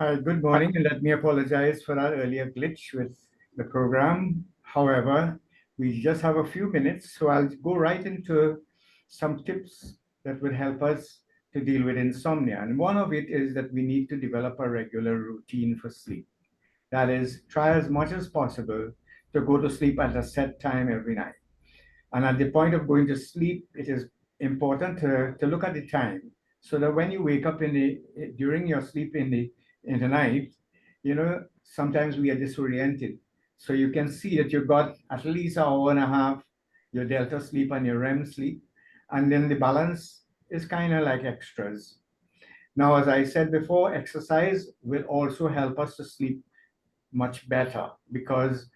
Hi, good morning, and let me apologize for that earlier glitch with the program. However, we just have a few minutes, so I'll go right into some tips that would help us to deal with insomnia. And one of it is that we need to develop a regular routine for sleep. That is, try as much as possible to go to sleep at a set time every night. And at the point of going to sleep, it is important to look at the time so that when you wake up during your sleep in the night, sometimes we are disoriented. So you can see that you've got at least an hour and a half, your delta sleep and your REM sleep. And then the balance is kind of like extras. Now, as I said before, exercise will also help us to sleep much better because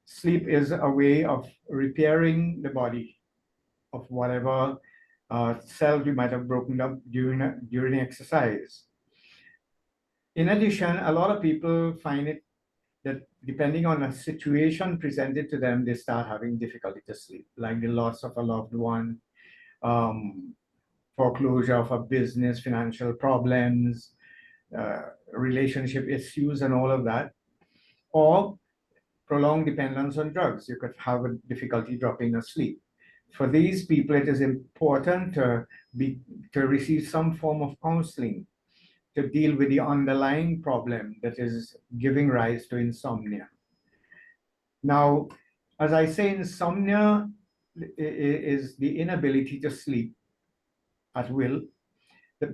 sleep is a way of repairing the body of whatever cells we might have broken up during exercise. In addition, a lot of people find it that depending on a situation presented to them, they start having difficulty to sleep, like the loss of a loved one, um, foreclosure of a business, financial problems, relationship issues, and all of that, or prolonged dependence on drugs. You could have a difficulty dropping asleep. For these people, it is important to receive some form of counseling to deal with the underlying problem that is giving rise to insomnia. Now, as I say, insomnia is the inability to sleep at will. But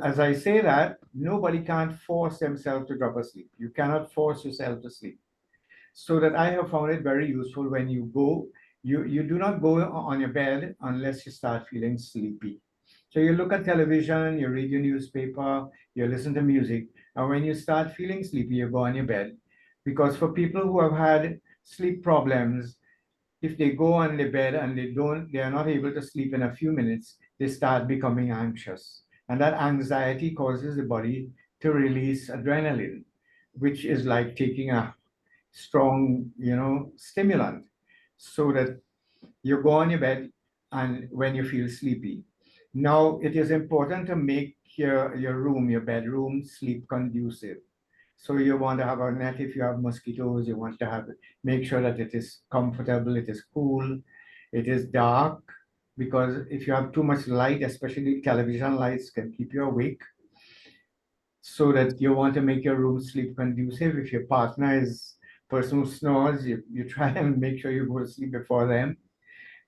as I say that, nobody can't force themselves to drop asleep. You cannot force yourself to sleep. So that I have found it very useful when you do not go on your bed unless you start feeling sleepy. So you look at television, you read your newspaper, you listen to music, and when you start feeling sleepy, you go on your bed. Because for people who have had sleep problems, if they go on the bed and they are not able to sleep in a few minutes, they start becoming anxious. And that anxiety causes the body to release adrenaline, which is like taking a strong, stimulant, so that you go on your bed and when you feel sleepy. Now, it is important to make your bedroom sleep conducive. So you want to have a net if you have mosquitoes, you want to make sure that it is comfortable, it is cool, it is dark, because if you have too much light, especially television lights, can keep you awake. So that you want to make your room sleep conducive. If your partner is person who snores, you try and make sure you go to sleep before them,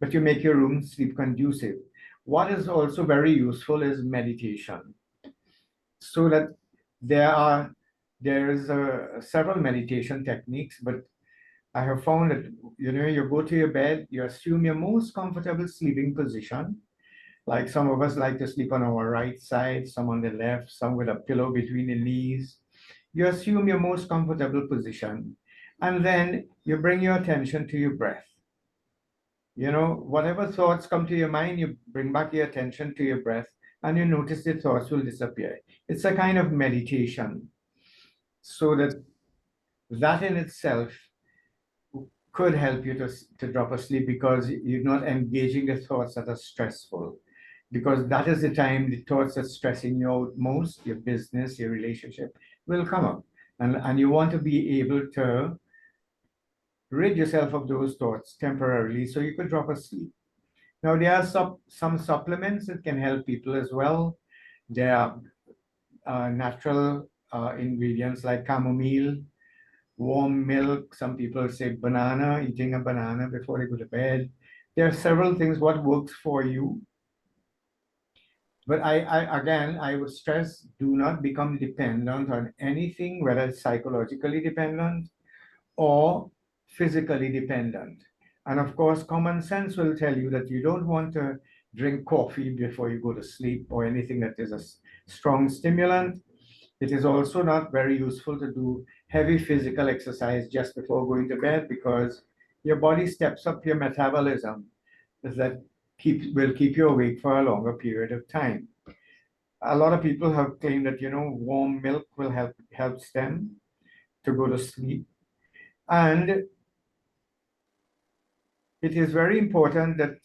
but you make your room sleep conducive. What is also very useful is meditation. So that there is several meditation techniques, but I have found that you go to your bed, you assume your most comfortable sleeping position. Like some of us like to sleep on our right side, some on the left, some with a pillow between the knees. You assume your most comfortable position, and then you bring your attention to your breath. Whatever thoughts come to your mind, you bring back your attention to your breath, and you notice the thoughts will disappear. It's a kind of meditation, so that in itself could help you to drop asleep because you're not engaging the thoughts that are stressful. Because that is the time the thoughts that stressing you out most, your business, your relationship, will come up. And you want to be able to rid yourself of those thoughts temporarily so you could drop asleep. Now, there are some supplements that can help people as well. There are natural ingredients like chamomile, warm milk. Some people say banana, eating a banana before they go to bed. There are several things what works for you. But I would stress, do not become dependent on anything, whether it's psychologically dependent or physically dependent. And of course, common sense will tell you that you don't want to drink coffee before you go to sleep or anything that is a strong stimulant. It is also not very useful to do heavy physical exercise just before going to bed because your body steps up your metabolism that will keep you awake for a longer period of time. A lot of people have claimed that warm milk will helps them to go to sleep, and it is very important that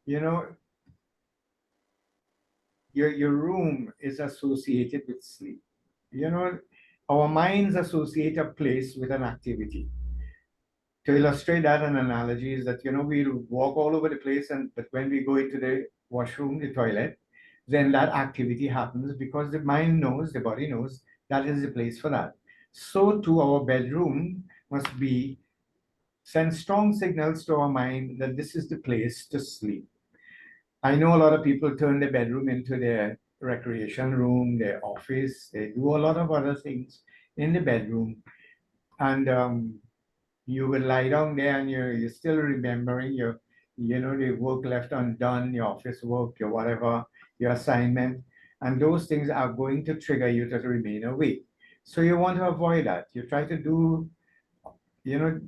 you know your room is associated with sleep. You know Our minds associate a place with an activity. To illustrate that, an analogy is that, we'll walk all over the place, but when we go into the washroom, the toilet, then that activity happens because the mind knows, the body knows that is the place for that. So too, our bedroom must be send strong signals to our mind that this is the place to sleep. I know a lot of people turn their bedroom into their recreation room, their office. They do a lot of other things in the bedroom. And you will lie down there and you're still remembering the work left undone, your office work, your whatever, your assignment. And those things are going to trigger you to remain awake. So you want to avoid that. You try to do, you know,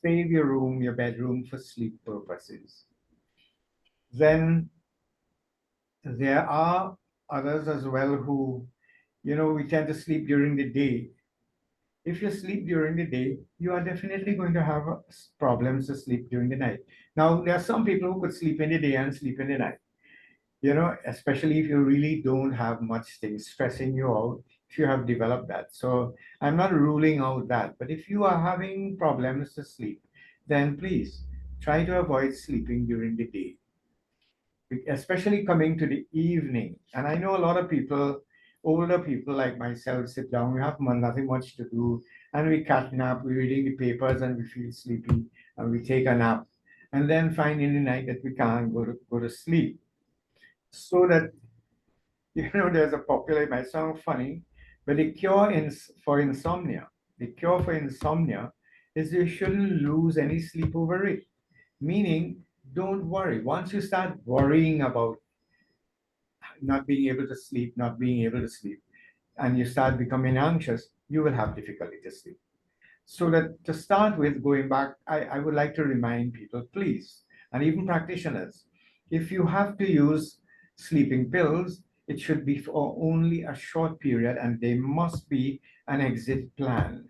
save your room, your bedroom for sleep purposes. Then there are others as well who, we tend to sleep during the day. If you sleep during the day, you are definitely going to have problems to sleep during the night. Now, there are some people who could sleep in the day and sleep in the night, especially if you really don't have much things stressing you out, if you have developed that. So I'm not ruling out that. But if you are having problems to sleep, then please try to avoid sleeping during the day, especially coming to the evening. And I know a lot of people, older people like myself, sit down, we have nothing much to do, and we cat nap, we're reading the papers, and we feel sleepy, and we take a nap, and then find in the night that we can't go to sleep. So that, there's a popular, it might sound funny, but the cure for insomnia, is you shouldn't lose any sleep over it. Meaning, don't worry. Once you start worrying about not being able to sleep, not being able to sleep, and you start becoming anxious, you will have difficulty to sleep. So that to start with, going back, I would like to remind people, please, and even practitioners, if you have to use sleeping pills, it should be for only a short period and there must be an exit plan.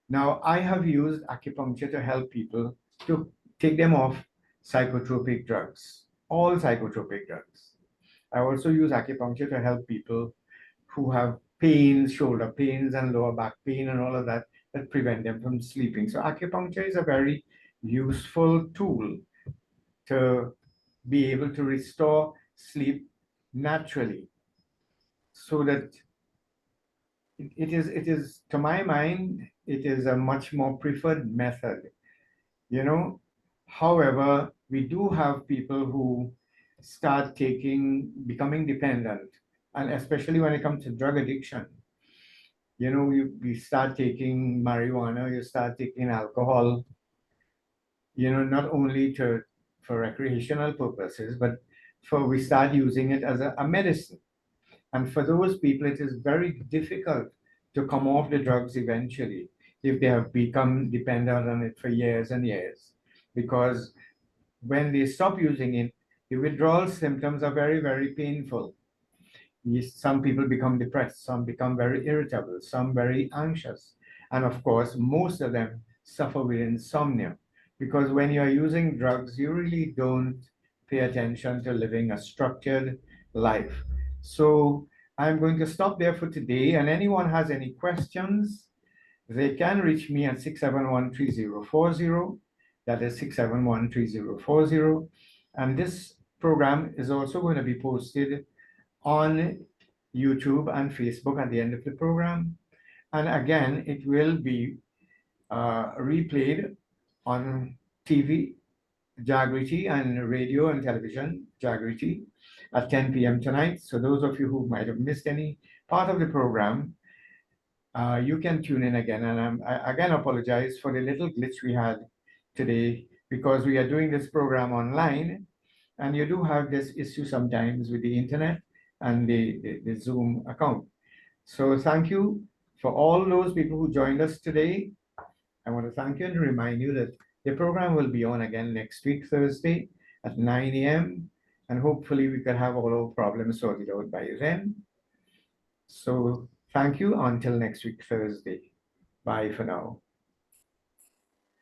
Now, I have used acupuncture to help people to take them off psychotropic drugs, all psychotropic drugs. I also use acupuncture to help people who have pains, shoulder pains, and lower back pain, and all of that that prevent them from sleeping. So, acupuncture is a very useful tool to be able to restore sleep naturally, so that it is to my mind, it is a much more preferred method. You know, however, we do have people who start becoming dependent, and especially when it comes to drug addiction. We start taking marijuana, you start taking alcohol, not only for recreational purposes, but we start using it as a medicine. And for those people, it is very difficult to come off the drugs eventually if they have become dependent on it for years and years. Because when they stop using it, the withdrawal symptoms are very, very painful. Some people become depressed, some become very irritable, some very anxious. And of course, most of them suffer with insomnia. Because when you're using drugs, you really don't pay attention to living a structured life. So I'm going to stop there for today. And anyone has any questions, they can reach me at 671-3040. That is 671-3040. And this program is also going to be posted on YouTube and Facebook at the end of the program. And again, it will be replayed on TV, Jagriti, and radio and television, Jagriti, at 10 p.m. tonight. So those of you who might have missed any part of the program, you can tune in again. And I again apologize for the little glitch we had today because we are doing this program online, and you do have this issue sometimes with the internet and the Zoom account. So thank you for all those people who joined us today. I want to thank you and remind you that the program will be on again next week, Thursday at 9 a.m. And hopefully we can have all our problems sorted out by then. So thank you until next week, Thursday. Bye for now.